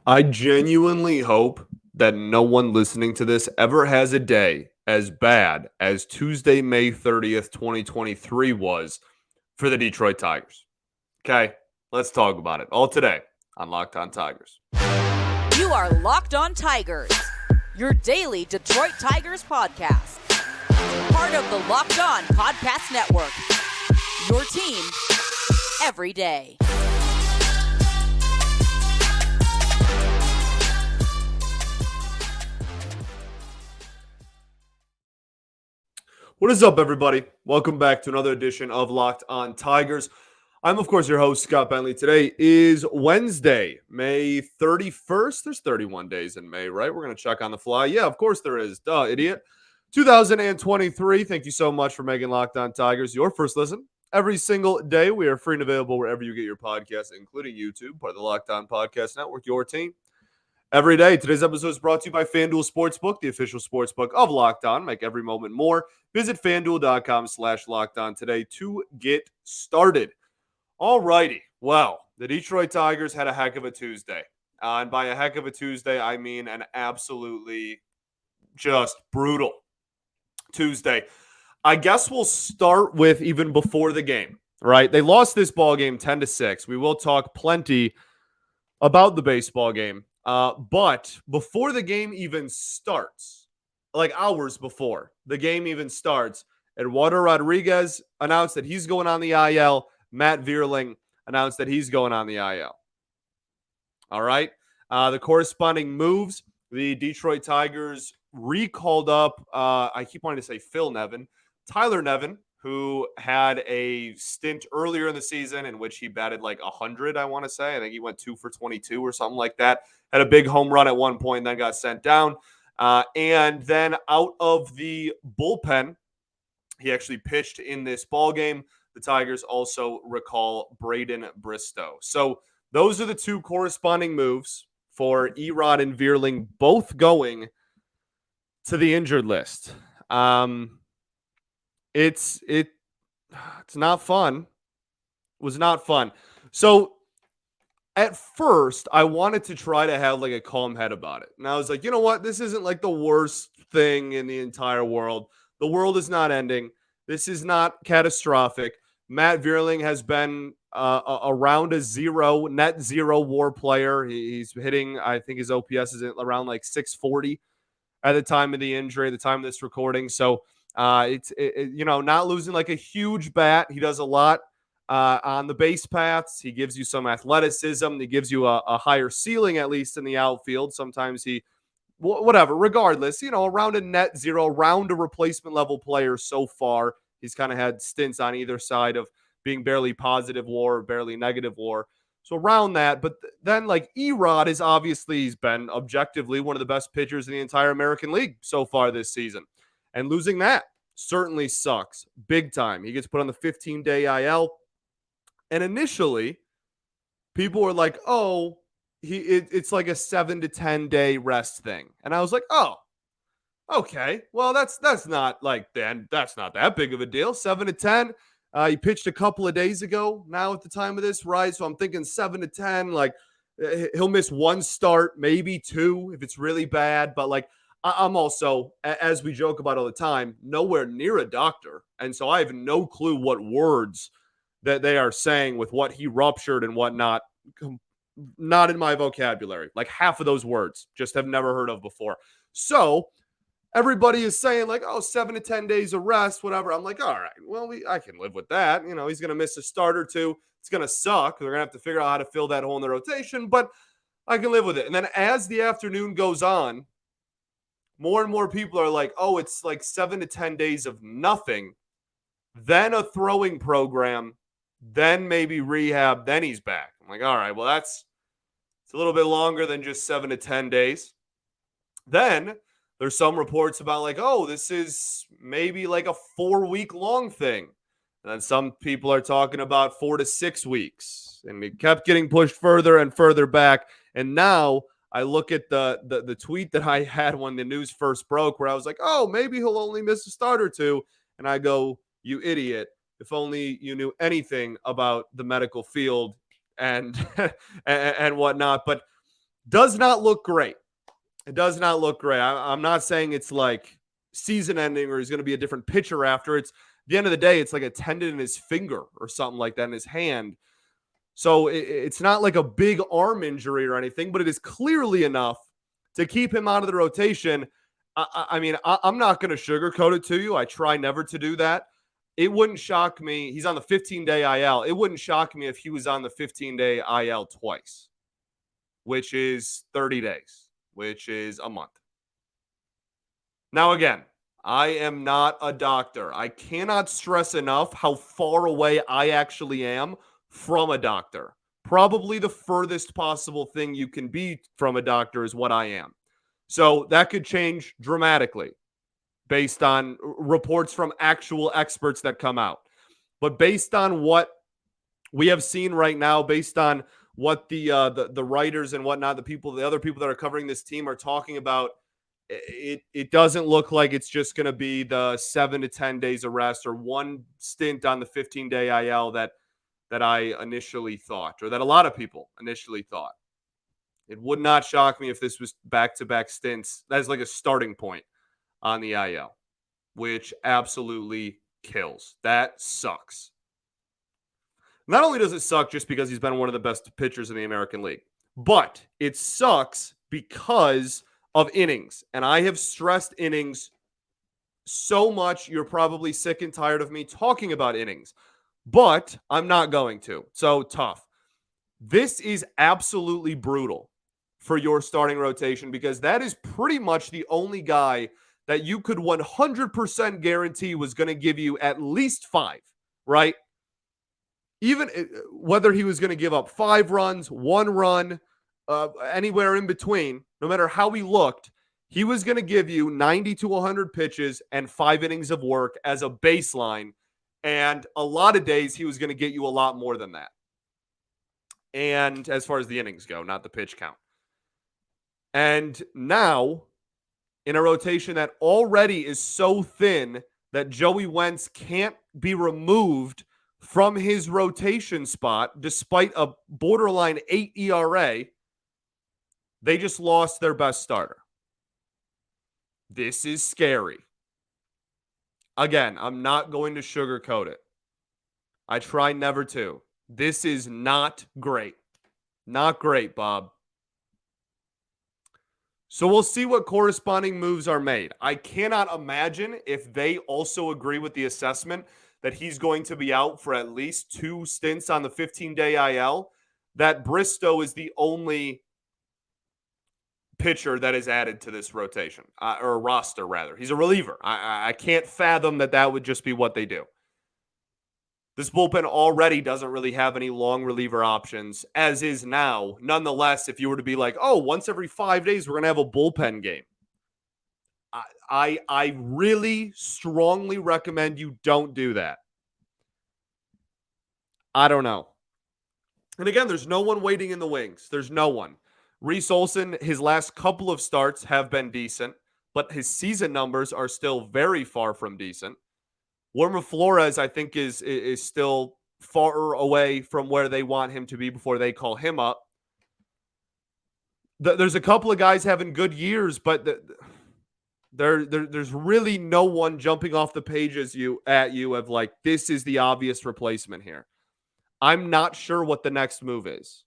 I genuinely hope that no one listening to this ever has a day as bad as Tuesday, May 30th, 2023 was for the Detroit Tigers. Okay, let's talk about it all today on Locked On Tigers. You are Locked On Tigers, your daily Detroit Tigers podcast. Part of the Locked On Podcast Network, your team every day. What is up, everybody? Welcome back to another edition of Locked On Tigers. I'm, of course, your host, Scott Bentley. Today is Wednesday, May 31st. There's 31 days in May, right? We're going to check on the fly. Yeah, of course there is. Duh, idiot. 2023. Thank you so much for making Locked On Tigers your first listen every single day. We are free and available wherever you get your podcasts, including YouTube, part of the Locked On Podcast Network, your team every day. Today's episode is brought to you by FanDuel Sportsbook, the official sportsbook of Locked On. Make every moment more. Visit FanDuel.com/LockedOn today to get started. All righty. Well, the Detroit Tigers had a heck of a Tuesday. And by a heck of a Tuesday, I mean an absolutely just brutal Tuesday. I guess we'll start with even before the game, right? They lost this ball game 10-6. We will talk plenty about the baseball game. But before the game even starts, like hours before the game even starts, Eduardo Rodriguez announced that he's going on the IL. Matt Vierling announced that he's going on the IL. All right. The corresponding moves, the Detroit Tigers recalled up, I keep wanting to say Tyler Nevin, who had a stint earlier in the season in which he batted like 100, I want to say. I think he went 2 for 22 or something like that. Had a big home run at one point and then got sent down. And then out of the bullpen, he actually pitched in this ball game. The Tigers also recall Braden Bristow. So those are the two corresponding moves for Erod and Vierling, both going to the injured list. It's not fun. It was not fun. So at first, I wanted to try to have like a calm head about it. And I was like, you know what? This isn't like the worst thing in the entire world. The world is not ending. This is not catastrophic. Matt Vierling has been around a net zero WAR player. He's hitting, I think his OPS is around like 640 at the time of the injury, at the time of this recording. So it's not losing like a huge bat. He does a lot on the base paths. He gives you some athleticism. He gives you a higher ceiling, at least in the outfield. Sometimes whatever, regardless, around a net zero, around a replacement level player so far. He's kind of had stints on either side of being barely positive WAR or barely negative WAR. So around that, but then like Erod is obviously, he's been objectively one of the best pitchers in the entire American League so far this season. And losing that certainly sucks big time. He gets put on the 15-day IL. And initially, people were like, oh, it's like a 7 to 10 day rest thing. And I was like, oh, okay. Well, that's not like then that's not that big of a deal. 7 to 10. He pitched a couple of days ago now at the time of this, right? So I'm thinking 7 to 10, like he'll miss one start, maybe two if it's really bad. But like I'm also, as we joke about all the time, nowhere near a doctor. And so I have no clue what words that they are saying with what he ruptured and whatnot. Not in my vocabulary. Like half of those words just have never heard of before. So everybody is saying like, oh, 7 to 10 days of rest, whatever. I'm like, all right, well, I can live with that. He's going to miss a start or two. It's going to suck. They're going to have to figure out how to fill that hole in the rotation, but I can live with it. And then as the afternoon goes on, more and more people are like, oh, it's like 7 to 10 days of nothing, then a throwing program, then maybe rehab, then he's back. I'm like, all right, well, it's a little bit longer than just 7 to 10 days. Then there's some reports about like, oh, this is maybe like a 4-week long thing. And then some people are talking about 4 to 6 weeks. And it kept getting pushed further and further back. And now I look at the tweet that I had when the news first broke where I was like, oh, maybe he'll only miss a start or two. And I go, you idiot. If only you knew anything about the medical field and and whatnot. But Does not look great. It does not look great. I'm not saying it's like season ending or he's going to be a different pitcher after. It's at the end of the day, it's like a tendon in his finger or something like that in his hand. So it's not like a big arm injury or anything, but it is clearly enough to keep him out of the rotation. I mean, I'm not going to sugarcoat it to you. I try never to do that. It wouldn't shock me. He's on the 15-day IL. It wouldn't shock me if he was on the 15-day IL twice, which is 30 days, which is a month. Now, again, I am not a doctor. I cannot stress enough how far away I actually am from a doctor. Probably the furthest possible thing you can be from a doctor is what I am. So that could change dramatically based on reports from actual experts that come out. But based on what we have seen right now, based on what the writers and whatnot, the other people that are covering this team are talking about, it doesn't look like it's just going to be the 7 to 10 days of rest or one stint on the 15-day IL that I initially thought, or that a lot of people initially thought. It would not shock me if this was back-to-back stints. That's like a starting point on the IL, which absolutely kills. That sucks. Not only does it suck just because he's been one of the best pitchers in the American League, but it sucks because of innings. And I have stressed innings so much, you're probably sick and tired of me talking about innings, but I'm not going to. So tough. This is absolutely brutal for your starting rotation because that is pretty much the only guy that you could 100% guarantee was going to give you at least 5, right? Even whether he was going to give up 5 runs, 1 run, anywhere in between, no matter how he looked, he was going to give you 90 to 100 pitches and 5 innings of work as a baseline. And a lot of days, he was going to get you a lot more than that. And as far as the innings go, not the pitch count. And now, in a rotation that already is so thin that Joey Wentz can't be removed from his rotation spot, despite a borderline 8 ERA, they just lost their best starter. This is scary. Again, I'm not going to sugarcoat it. I try never to. This is not great. Not great, Bob. So we'll see what corresponding moves are made. I cannot imagine if they also agree with the assessment that he's going to be out for at least 2 stints on the 15-day IL, that Bristow is the only pitcher that is added to this rotation, or roster, rather. He's a reliever. I can't fathom that would just be what they do. This bullpen already doesn't really have any long reliever options, as is now. Nonetheless, if you were to be like, oh, once every 5 days, we're going to have a bullpen game. I really strongly recommend you don't do that. I don't know. And again, there's no one waiting in the wings. There's no one. Reese Olson, his last couple of starts have been decent, but his season numbers are still very far from decent. Wilmer Flores, I think, is still far away from where they want him to be before they call him up. There's a couple of guys having good years, but there's really no one jumping off the pages at you of like, this is the obvious replacement here. I'm not sure what the next move is.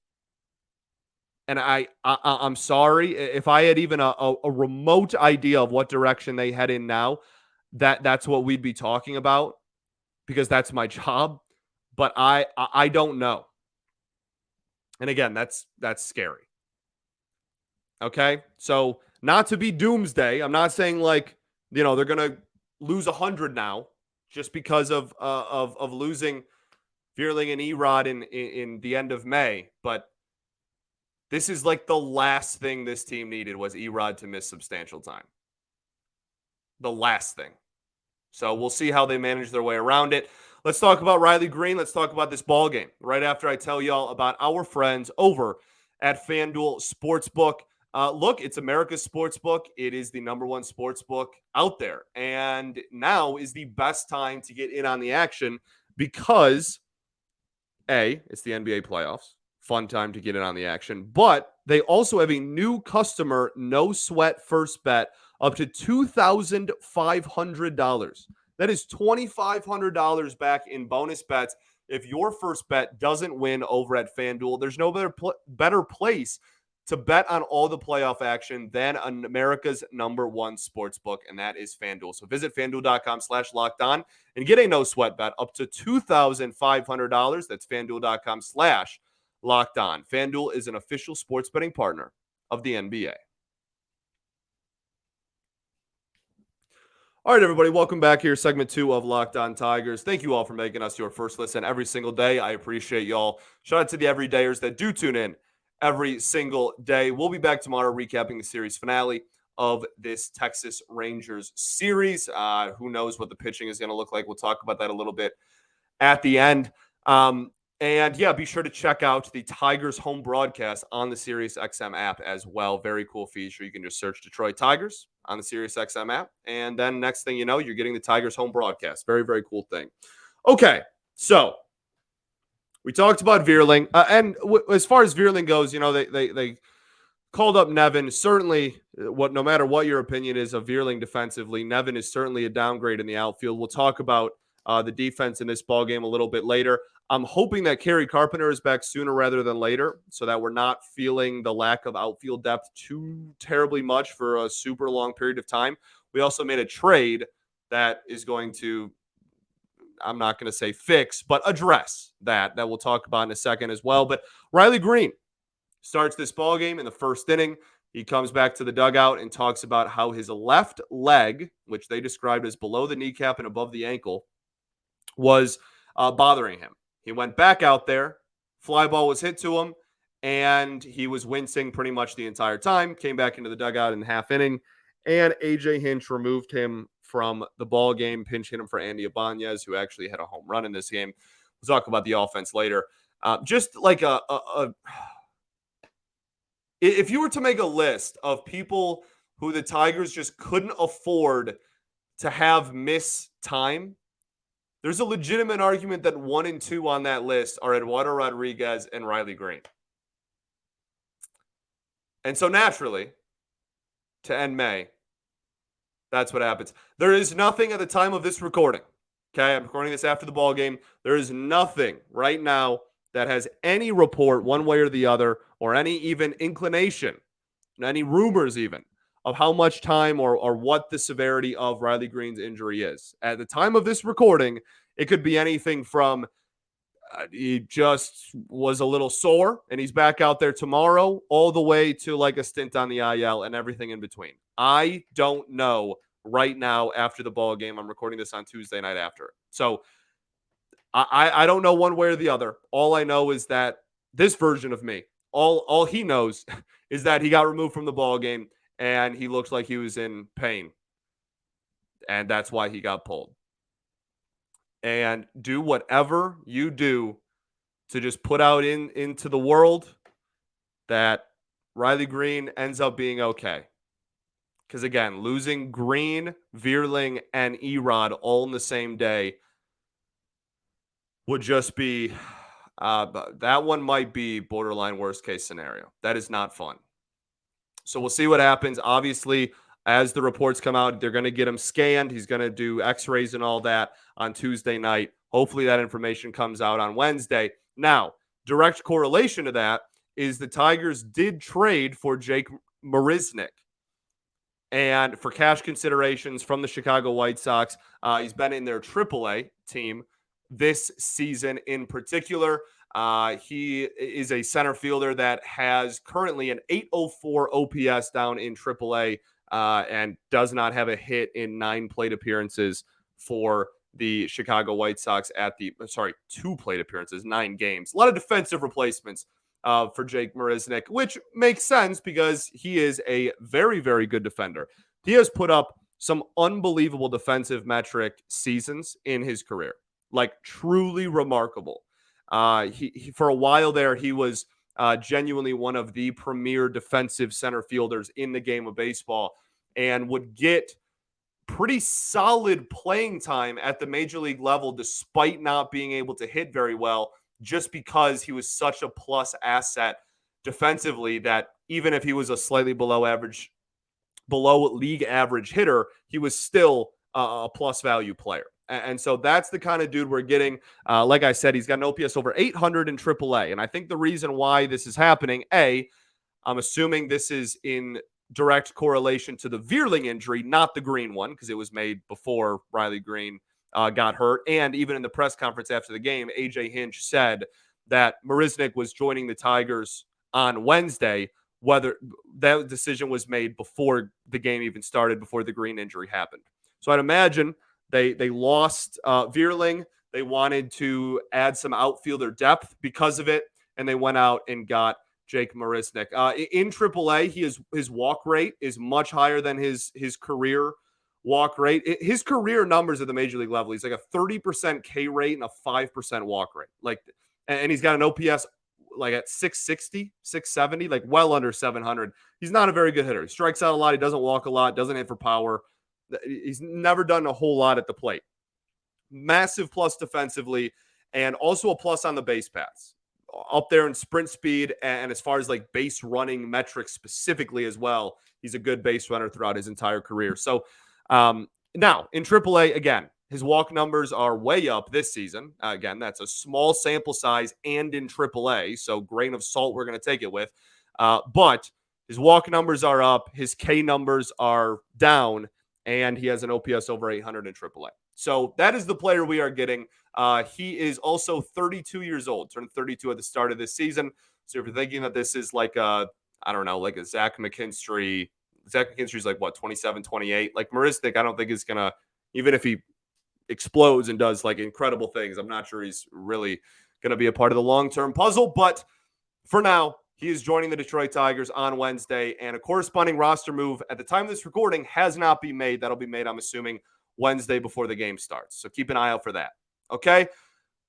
And I'm sorry if I had even a remote idea of what direction they head in now, that's what we'd be talking about because that's my job. But I don't know. And again, that's scary. Okay, so not to be doomsday. I'm not saying like they're gonna lose 100 now just because of losing Vierling and Erod in the end of May, but this is like the last thing this team needed was Erod to miss substantial time. The last thing. So we'll see how they manage their way around it. Let's talk about Riley Greene. Let's talk about this ball game right after I tell y'all about our friends over at FanDuel Sportsbook. Look, it's America's sportsbook. It is the number one sportsbook out there. And now is the best time to get in on the action because, A, it's the NBA playoffs. Fun time to get in on the action. But they also have a new customer no sweat first bet up to $2,500. That is $2,500 back in bonus bets. If your first bet doesn't win over at FanDuel, there's no better place to bet on all the playoff action than America's #1 sports book, and that is FanDuel. So visit FanDuel.com/lockedon and get a no sweat bet up to $2,500. That's FanDuel.com/lockedon. FanDuel is an official sports betting partner of the NBA. All right, everybody, welcome back here. Segment 2 of Locked On Tigers. Thank you all for making us your first listen every single day. I appreciate y'all. Shout out to the everydayers that do tune in every single day. We'll be back tomorrow recapping the series finale of this Texas Rangers series. Who knows what the pitching is going to look like. We'll talk about that a little bit at the end. And yeah, be sure to check out the Tigers home broadcast on the SiriusXM app as well. Very cool feature. You can just search Detroit Tigers on the SiriusXM app. And then next thing you know, you're getting the Tigers home broadcast. Very, very cool thing. Okay, so we talked about Vierling. As far as Vierling goes, they called up Nevin. Certainly, no matter what your opinion is of Vierling defensively, Nevin is certainly a downgrade in the outfield. We'll talk about the defense in this ballgame a little bit later. I'm hoping that Kerry Carpenter is back sooner rather than later so that we're not feeling the lack of outfield depth too terribly much for a super long period of time. We also made a trade that is going to, I'm not going to say fix, but address that we'll talk about in a second as well. But Riley Greene starts this ballgame in the first inning. He comes back to the dugout and talks about how his left leg, which they described as below the kneecap and above the ankle, was bothering him. He went back out there, fly ball was hit to him, and he was wincing pretty much the entire time. Came back into the dugout in the half inning, and A.J. Hinch removed him from the ball game, pinch hit him for Andy Ibanez, who actually had a home run in this game. We'll talk about the offense later. Just like if you were to make a list of people who the Tigers just couldn't afford to have miss time, there's a legitimate argument that 1 and 2 on that list are Eduardo Rodriguez and Riley Greene. And so naturally, to end May, that's what happens. There is nothing at the time of this recording. Okay, I'm recording this after the ball game. There is nothing right now that has any report one way or the other, or any even inclination, any rumors even, of how much time or what the severity of Riley Greene's injury is. At the time of this recording, it could be anything from he just was a little sore and he's back out there tomorrow, all the way to like a stint on the IL and everything in between. I don't know right now after the ball game. I'm recording this on Tuesday night after. So I don't know one way or the other. All I know is that this version of me, all he knows is that he got removed from the ball game and he looks like he was in pain. And that's why he got pulled. And do whatever you do to just put out into the world that Riley Greene ends up being okay. Because again, losing Greene, Vierling, and Erod all in the same day would just be, that one might be borderline worst case scenario. That is not fun. So we'll see what happens. Obviously, as the reports come out, they're going to get him scanned. He's going to do x-rays and all that on Tuesday night. Hopefully that information comes out on Wednesday. Now, direct correlation to that is the Tigers did trade for Jake Marisnick. And for cash considerations from the Chicago White Sox, he's been in their AAA team this season in particular. He is a center fielder that has currently an 804 OPS down in AAA and does not have a hit in 9 plate appearances for the Chicago White Sox 2 plate appearances, 9 games. A lot of defensive replacements for Jake Marisnick, which makes sense because he is a very, very good defender. He has put up some unbelievable defensive metric seasons in his career, like truly remarkable. He for a while there, he was genuinely one of the premier defensive center fielders in the game of baseball and would get pretty solid playing time at the major league level despite not being able to hit very well, just because he was such a plus asset defensively that even if he was a slightly below league average hitter, he was still a plus value player. And so that's the kind of dude we're getting. Like I said, he's got an OPS over 800 in AAA. And I think the reason why this is happening, I'm assuming this is in direct correlation to the Vierling injury, not the Greene one, because it was made before Riley Greene got hurt. And even in the press conference after the game, AJ Hinch said that Marisnick was joining the Tigers on Wednesday, whether that decision was made before the game even started, before the Greene injury happened. So I'd imagine they lost Vierling. They wanted to add some outfielder depth because of it, and they went out and got Jake Marisnick. In AAA, his walk rate is much higher than his career walk rate. His career numbers at the major league level, he's like a 30% K rate and a 5% walk rate. And he's got an OPS like at 660, 670, like well under 700. He's not a very good hitter. He strikes out a lot. He doesn't walk a lot, doesn't hit for power. He's never done a whole lot at the plate. Massive plus defensively, and also a plus on the base paths. Up there in sprint speed, and as far as like base running metrics specifically as well, he's a good base runner throughout his entire career. So now in AAA, again, his walk numbers are way up this season. Again, that's a small sample size and in AAA, so grain of salt we're going to take it with. But his walk numbers are up, his K numbers are down, and he has an OPS over 800 in AAA. So that is the player we are getting. He is also 32 years old, turned 32 at the start of this season. So if you're thinking that this is like a Zach McKinstry. Zach McKinstry's like, 27, 28? Like Marisnick, I don't think is going to, even if he explodes and does like incredible things, I'm not sure he's really going to be a part of the long-term puzzle. But for now, he is joining the Detroit Tigers on Wednesday, and a corresponding roster move at the time of this recording has not been made. That'll be made, I'm assuming, Wednesday before the game starts. So keep an eye out for that. Okay?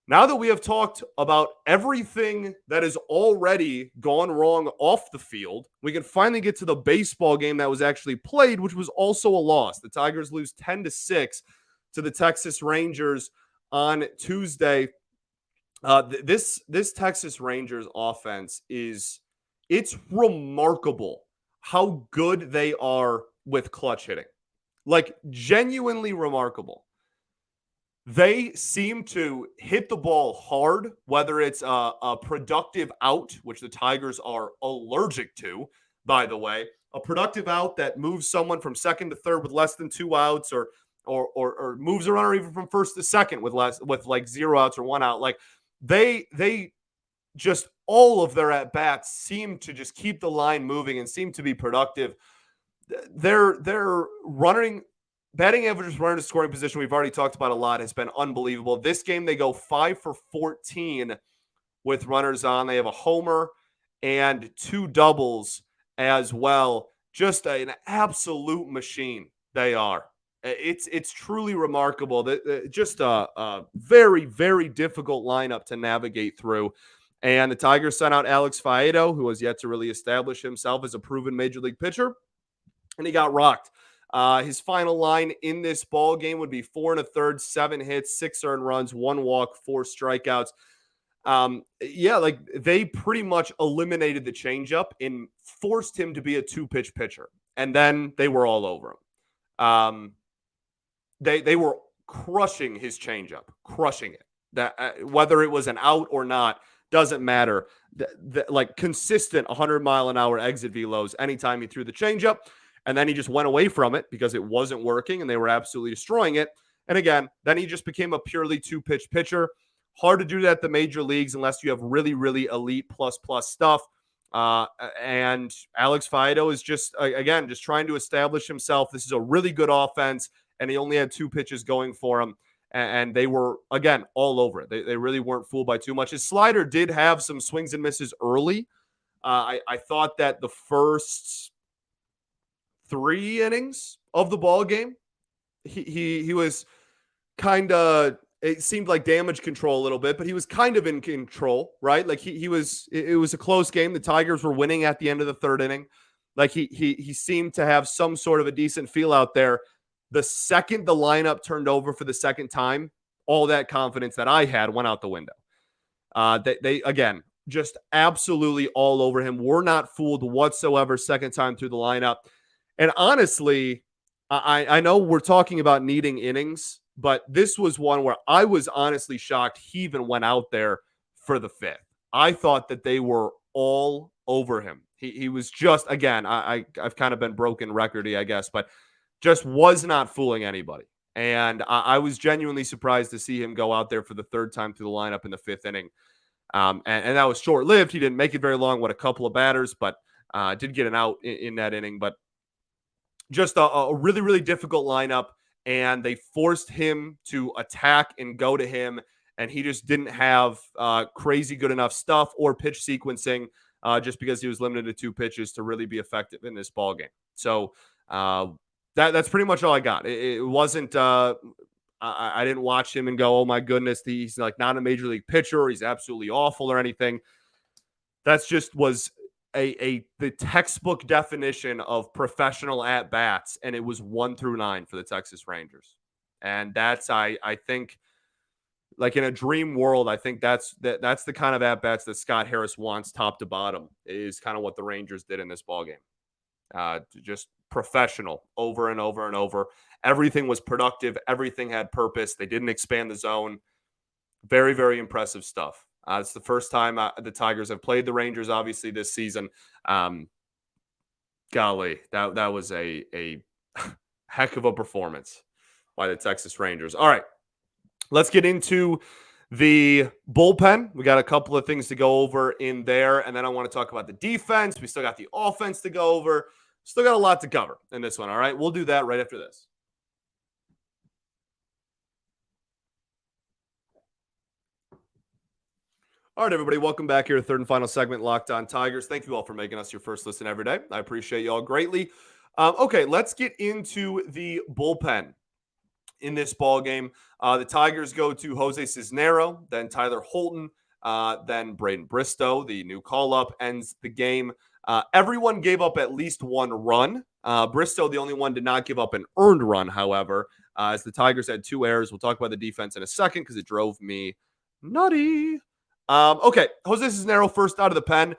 Now that we have talked about everything that has already gone wrong off the field, we can finally get to the baseball game that was actually played, which was also a loss. The Tigers lose 10-6 to the Texas Rangers on Tuesday. This Texas Rangers offense it's remarkable how good they are with clutch hitting. Like, genuinely remarkable. They seem to hit the ball hard, whether it's a productive out, which the Tigers are allergic to, by the way, a productive out that moves someone from second to third with less than 2 outs, or moves a runner even from first to second with like 0 outs or 1 out. Like they just, all of their at bats seem to just keep the line moving and seem to be productive. They're batting average, runner to scoring position, we've already talked about a lot, has been unbelievable. This game, they go 5 for 14 with runners on. They have a homer and 2 doubles as well. Just an absolute machine they are. It's truly remarkable. Just a very, very difficult lineup to navigate through. And the Tigers sent out Alex Faedo, who has yet to really establish himself as a proven major league pitcher, and he got rocked. His final line in this ball game would be 4 1/3, 7 hits, 6 earned runs, 1 walk, 4 strikeouts. Like they pretty much eliminated the changeup and forced him to be a 2-pitch pitcher, and then they were all over him. They were crushing his changeup, crushing it. That whether it was an out or not doesn't matter. Like consistent 100-mile-an-hour exit velos anytime he threw the changeup. And then he just went away from it because it wasn't working and they were absolutely destroying it. And again, then he just became a purely 2-pitch pitcher. Hard to do that at the major leagues unless you have really, really elite plus stuff. And Alex Faedo is just trying to establish himself. This is a really good offense, and he only had 2 pitches going for him. And they were, again, all over it. They really weren't fooled by too much. His slider did have some swings and misses early. I thought that the first 3 innings of the ball game, he was kind of, it seemed like damage control a little bit, but he was kind of in control, right? Like it was a close game. The Tigers were winning at the end of the 3rd inning. Like he seemed to have some sort of a decent feel out there. The second the lineup turned over for the second time, all that confidence that I had went out the window. They again, just absolutely all over him. We're not fooled whatsoever second time through the lineup. And honestly, I know we're talking about needing innings, but this was one where I was honestly shocked he even went out there for the fifth. I thought that they were all over him. He was just, again, I've kind of been broken recordy, I guess, but just was not fooling anybody. And I was genuinely surprised to see him go out there for the third time through the lineup in the fifth inning. And that was short lived. He didn't make it very long, a couple of batters, but did get an out in that inning. But just a really, really difficult lineup. And they forced him to attack and go to him. And he just didn't have crazy good enough stuff or pitch sequencing just because he was limited to 2 pitches to really be effective in this ball game. So that's pretty much all I got. It wasn't I didn't watch him and go, oh my goodness, he's like not a major league pitcher, or he's absolutely awful or anything. That's just was the textbook definition of professional at bats, and it was 1 through 9 for the Texas Rangers. And that's I think, like in a dream world, I think that's the kind of at bats that Scott Harris wants, top to bottom, is kind of what the Rangers did in this ballgame. Just professional over and over and over. Everything was productive. Everything had purpose. They didn't expand the zone. Very, very impressive stuff. It's the first time the Tigers have played the Rangers, obviously, this season. Golly, that was a heck of a performance by the Texas Rangers. All right, let's get into the bullpen. We got a couple of things to go over in there, and then I want to talk about the defense. We still got the offense to go over. Still got a lot to cover in this one, all right? We'll do that right after this. All right, everybody, welcome back here to third and final segment, Locked On Tigers. Thank you all for making us your first listen every day. I appreciate you all greatly. Okay, let's get into the bullpen in this ball game. The Tigers go to Jose Cisnero, then Tyler Holton, then Braden Bristow. The new call-up ends the game. Everyone gave up at least 1 run. Bristow, the only one, did not give up an earned run, however, as the Tigers had 2 errors. We'll talk about the defense in a second because it drove me nutty. Okay, Jose Cisnero first out of the pen.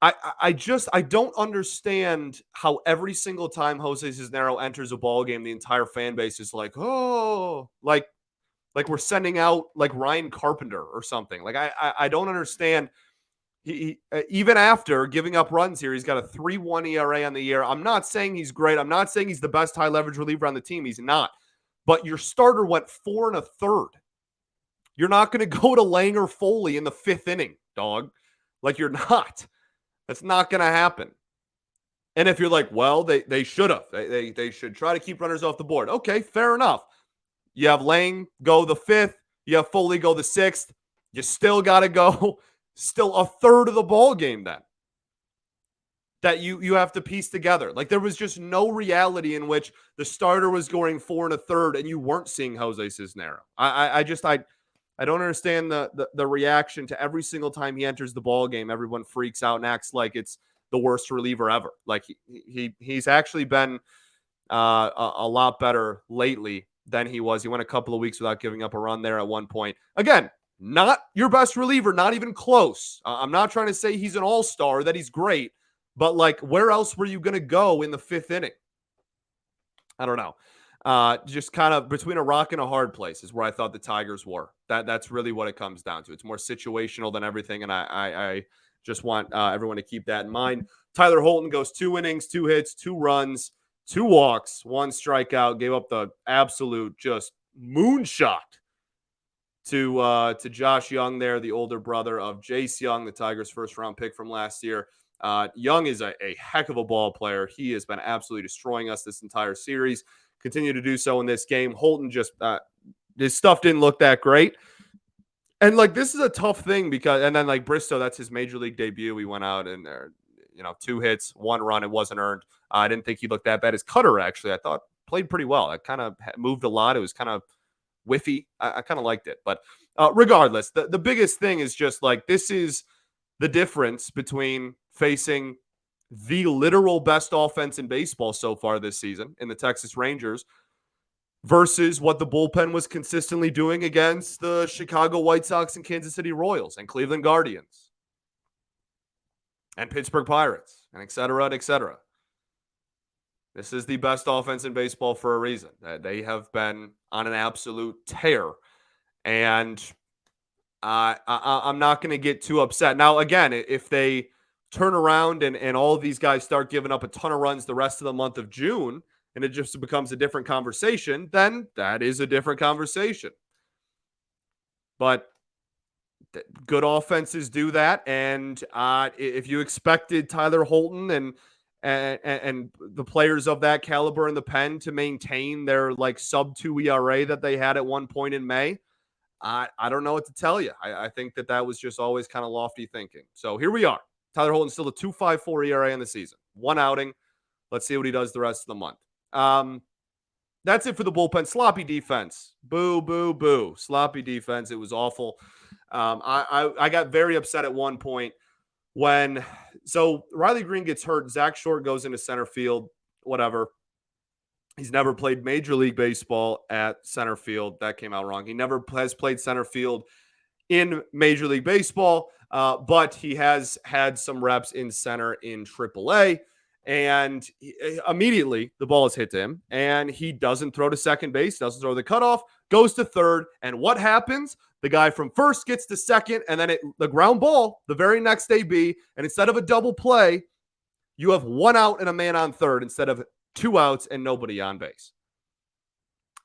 I don't understand how every single time Jose Cisnero enters a ball game, the entire fan base is like, oh, like we're sending out like Ryan Carpenter or something. Like I don't understand. He even after giving up runs here, he's got a 3.1 ERA on the year. I'm not saying he's great. I'm not saying he's the best high leverage reliever on the team. He's not. But your starter went 4 1/3. You're not going to go to Langer Foley in the 5th inning, dog. Like, you're not. That's not going to happen. And if you're like, well, they should have. They should try to keep runners off the board. Okay, fair enough. You have Lang go the 5th. You have Foley go the 6th. You still got to go still a third of the ball game then that you have to piece together. Like, there was just no reality in which the starter was going 4 1/3 and you weren't seeing Jose Cisnero. I don't understand the reaction to every single time he enters the ball game. Everyone freaks out and acts like it's the worst reliever ever. Like he's actually been a lot better lately than he was. He went a couple of weeks without giving up a run there at one point. Again, not your best reliever, not even close. I'm not trying to say he's an all-star, that he's great, but like, where else were you going to go in the 5th inning? I don't know. Just kind of between a rock and a hard place is where I thought the Tigers were. That's really what it comes down to. It's more situational than everything, and I just want everyone to keep that in mind. Tyler Holton goes 2 innings, 2 hits, 2 runs, 2 walks, 1 strikeout, gave up the absolute just moonshot to Josh Young there, the older brother of Jace Young, the Tigers' first-round pick from last year. Young is a heck of a ball player. He has been absolutely destroying us this entire series. Continue to do so in this game. Holton just his stuff didn't look that great. And like, this is a tough thing because, and then like Bristow, that's his major league debut. He went out and there, 2 hits, 1 run. It wasn't earned. I didn't think he looked that bad. His cutter, actually, I thought played pretty well. It kind of moved a lot. It was kind of whiffy. I kind of liked it. But regardless, the biggest thing is just like, this is the difference between facing the literal best offense in baseball so far this season in the Texas Rangers versus what the bullpen was consistently doing against the Chicago White Sox and Kansas City Royals and Cleveland Guardians. and Pittsburgh Pirates and et cetera, et cetera. This is the best offense in baseball for a reason. They have been on an absolute tear. And I'm not going to get too upset. Now, again, if they turn around and all of these guys start giving up a ton of runs the rest of the month of June, and it just becomes a different conversation, then that is a different conversation. But good offenses do that. And if you expected Tyler Holton and the players of that caliber in the pen to maintain their like sub 2 ERA that they had at one point in May, I don't know what to tell you. I think that was just always kind of lofty thinking. So here we are. Tyler Holton still a 2.54 ERA in the season. One outing. Let's see what he does the rest of the month. That's it for the bullpen. Sloppy defense. Boo, boo, boo. Sloppy defense. It was awful. I got very upset at one point so Riley Greene gets hurt. Zach Short goes into center field, whatever. He's never played Major League Baseball at center field. That came out wrong. He never has played center field in Major League Baseball, but he has had some reps in center in AAA. And immediately the ball is hit to him, and he doesn't throw to second base, doesn't throw the cutoff, goes to third. And what happens? The guy from first gets to second, and then the ground ball, the very next AB, and instead of a double play, you have one out and a man on third instead of two outs and nobody on base.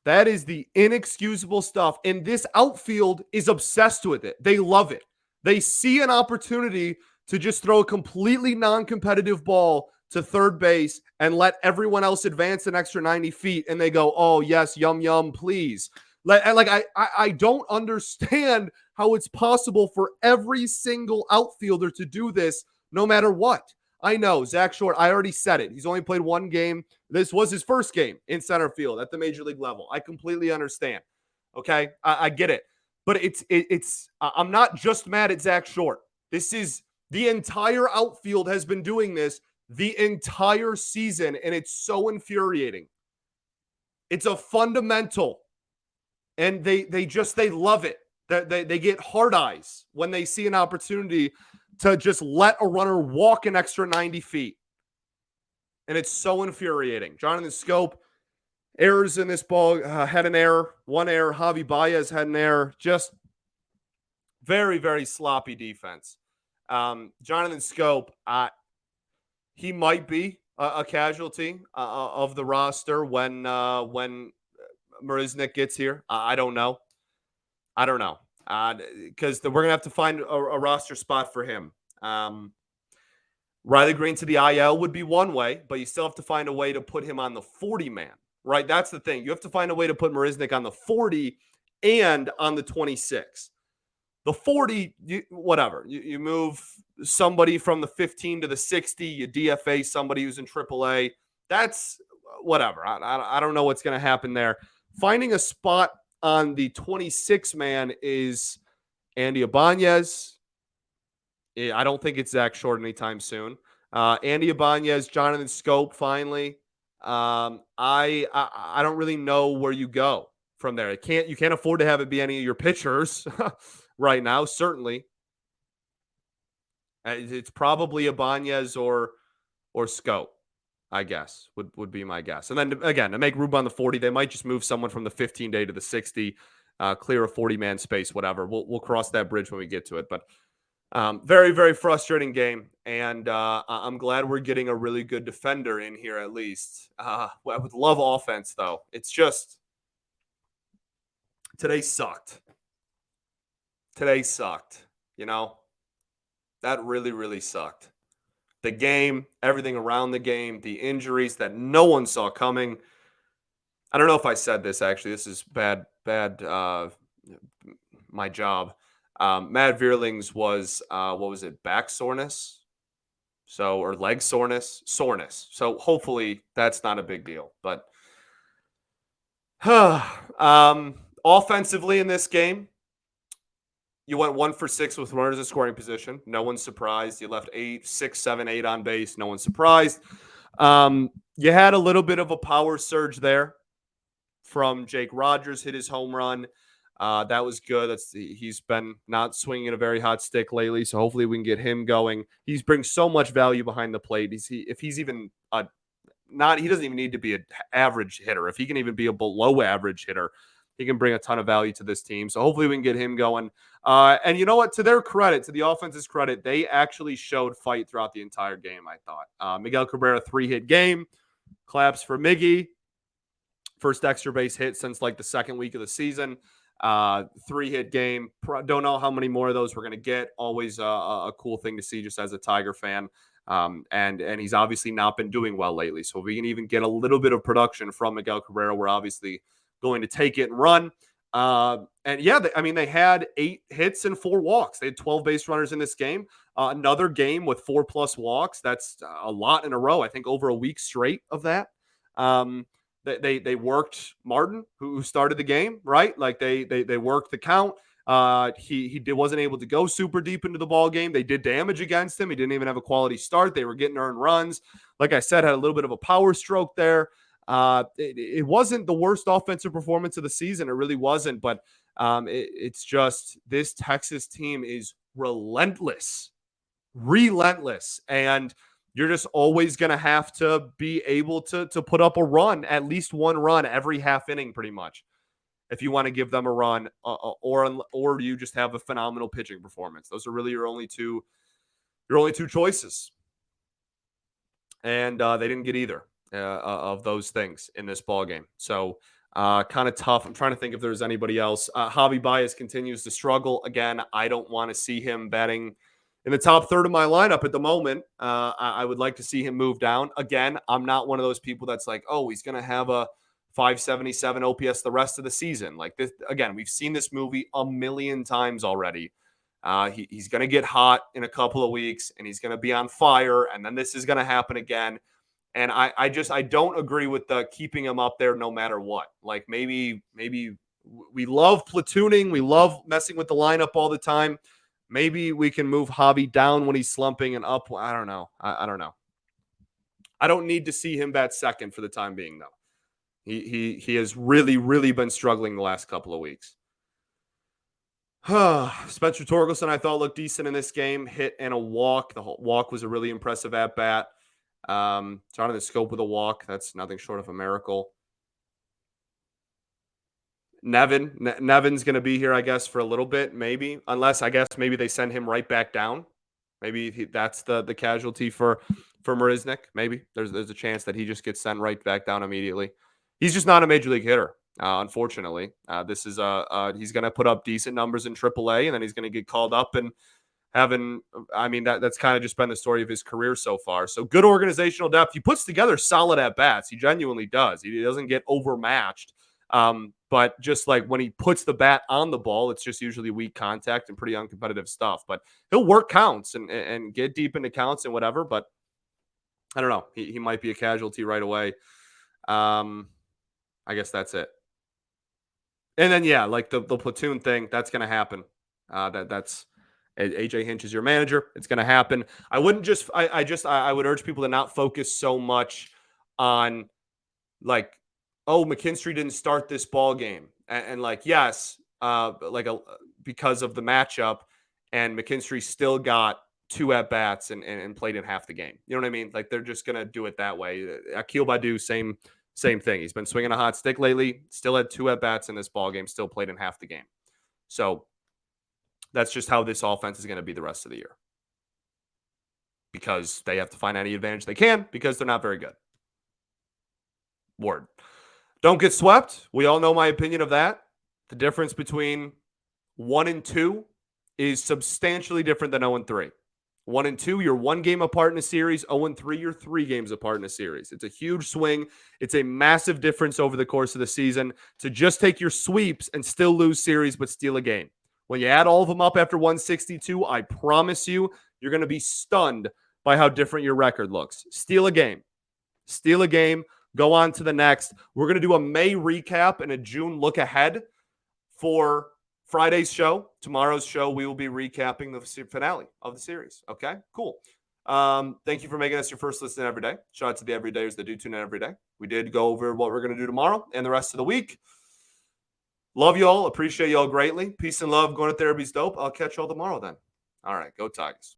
That is the inexcusable stuff. And this outfield is obsessed with it. They love it. They see an opportunity to just throw a completely non-competitive ball to third base and let everyone else advance an extra 90 feet. And they go, oh, yes, yum, yum, please. I don't understand how it's possible for every single outfielder to do this no matter what. I know, Zach Short, I already said it. He's only played one game. This was his first game in center field at the major league level. I completely understand. Okay? I get it. But I'm not just mad at Zach Short. This is the entire outfield has been doing this the entire season, and it's so infuriating. It's a fundamental, and they love it. They get hard eyes when they see an opportunity to just let a runner walk an extra 90 feet. And it's so infuriating. Jonathan Schoop, errors in this ball, had an error. One error. Javi Baez had an error. Just very, very sloppy defense. Jonathan Schoop, he might be a casualty of the roster when Marisnick gets here. I don't know. Because we're going to have to find a roster spot for him. Riley Greene to the IL would be one way, but you still have to find a way to put him on the 40-man, right? That's the thing. You have to find a way to put Marisnick on the 40 and on the 26. The 40, whatever. You move somebody from the 15 to the 60. You DFA somebody who's in AAA. That's whatever. I don't know what's going to happen there. Finding a spot on the 26-man is Andy Ibanez. I don't think it's Zach Short anytime soon. Andy Ibanez, Jonathan Schoop, finally. I don't really know where you go from there. You can't afford to have it be any of your pitchers right now, certainly. It's probably Ibanez or Schoop, I guess, would be my guess. And then, again, to make room on the 40, they might just move someone from the 15-day to the 60, clear a 40-man space, whatever. We'll cross that bridge when we get to it. But very, very frustrating game. And I'm glad we're getting a really good defender in here at least. I would love offense, though. It's just today sucked. You know? That really, really sucked. The game, everything around the game, the injuries that no one saw coming. I don't know if I said this, actually. This is bad, my job. Matt Vierling's was, what was it, back soreness? Or leg soreness? Soreness. So hopefully that's not a big deal. But offensively in this game, you went 1 for 6 with runners in scoring position. No one's surprised. You left 8, 6, 7, 8 on base. No one's surprised. You had a little bit of a power surge there from Jake Rogers, hit his home run. That was good. He's been not swinging a very hot stick lately, so hopefully we can get him going. He brings so much value behind the plate. If he's even he doesn't even need to be an average hitter. If he can even be a below average hitter, he can bring a ton of value to this team. So hopefully we can get him going. And you know what? To their credit, to the offense's credit, they actually showed fight throughout the entire game, I thought. Miguel Cabrera, 3-hit game. Claps for Miggy. First extra base hit since like the second week of the season. 3-hit game. Don't know how many more of those we're going to get. Always a cool thing to see just as a Tiger fan. And he's obviously not been doing well lately. So if we can even get a little bit of production from Miguel Cabrera, we're obviously going to take it and run. And yeah, they had 8 hits and 4 walks. They had 12 base runners in this game. Another game with 4+ walks. That's a lot in a row. I think over a week straight of that. They worked Martin, who started the game, right? Like they worked the count. He wasn't able to go super deep into the ball game. They did damage against him. He didn't even have a quality start. They were getting earned runs. Like I said, had a little bit of a power stroke there. It wasn't the worst offensive performance of the season. It really wasn't. But it's just this Texas team is relentless, and you're just always going to have to be able to put up a run, at least one run every half inning, pretty much, if you want to give them a run, or you just have a phenomenal pitching performance. Those are really your only two choices, and they didn't get either of those things in this ball game. So kind of tough. I'm trying to think if there's anybody else. Javi Baez continues to struggle again. I don't want to see him batting in the top third of my lineup at the moment. I would like to see him move down. Again, I'm not one of those people that's like, oh, he's going to have a 577 OPS the rest of the season. Like this, again, we've seen this movie a million times already. He's going to get hot in a couple of weeks, and he's going to be on fire, and then this is going to happen again. And I don't agree with the keeping him up there no matter what. Like maybe we love platooning, we love messing with the lineup all the time. Maybe we can move Javi down when he's slumping and up. I don't know. I don't know. I don't need to see him bat second for the time being, though. He has really, really been struggling the last couple of weeks. Spencer Torkelson, I thought, looked decent in this game. Hit and a walk. The walk was a really impressive at bat. It's out of the scope of the walk. That's nothing short of a miracle. Nevin's going to be here, I guess, for a little bit, maybe. Unless, I guess, maybe they send him right back down. Maybe that's the casualty for Marisnick. Maybe there's a chance that he just gets sent right back down immediately. He's just not a major league hitter, unfortunately. This is he's going to put up decent numbers in AAA, and then he's going to get called up and that's kind of just been the story of his career so far. So good organizational depth. He puts together solid at bats. He genuinely does. He doesn't get overmatched. But just like when he puts the bat on the ball, it's just usually weak contact and pretty uncompetitive stuff. But he'll work counts and get deep into counts and whatever. But I don't know. He might be a casualty right away. I guess that's it. And then, yeah, like the platoon thing, that's going to happen. That's AJ Hinch is your manager. It's going to happen. I wouldn't just, I would urge people to not focus so much on like, oh, McKinstry didn't start this ball game. And like, yes, because of the matchup, and McKinstry still got 2 at-bats and played in half the game. You know what I mean? Like, they're just going to do it that way. Akil Baddoo, same thing. He's been swinging a hot stick lately, still had 2 at-bats in this ball game, still played in half the game. So that's just how this offense is going to be the rest of the year, because they have to find any advantage they can because they're not very good. Word. Don't get swept. We all know my opinion of that. The difference between 1 and 2 is substantially different than 0 and 3. 1 and 2, you're 1 game apart in a series. 0 and 3, you're 3 games apart in a series. It's a huge swing. It's a massive difference over the course of the season to just take your sweeps and still lose series but steal a game. When you add all of them up after 162, I promise you, you're going to be stunned by how different your record looks. Steal a game. Go on to the next. We're going to do a May recap and a June look ahead for Friday's show. Tomorrow's show, we will be recapping the finale of the series. Okay, cool. Thank you for making us your first listen every day. Shout out to the everydayers that do tune in every day. We did go over what we're going to do tomorrow and the rest of the week. Love y'all. Appreciate y'all greatly. Peace and love. Going to therapy's dope. I'll catch y'all tomorrow then. All right. Go Tigers.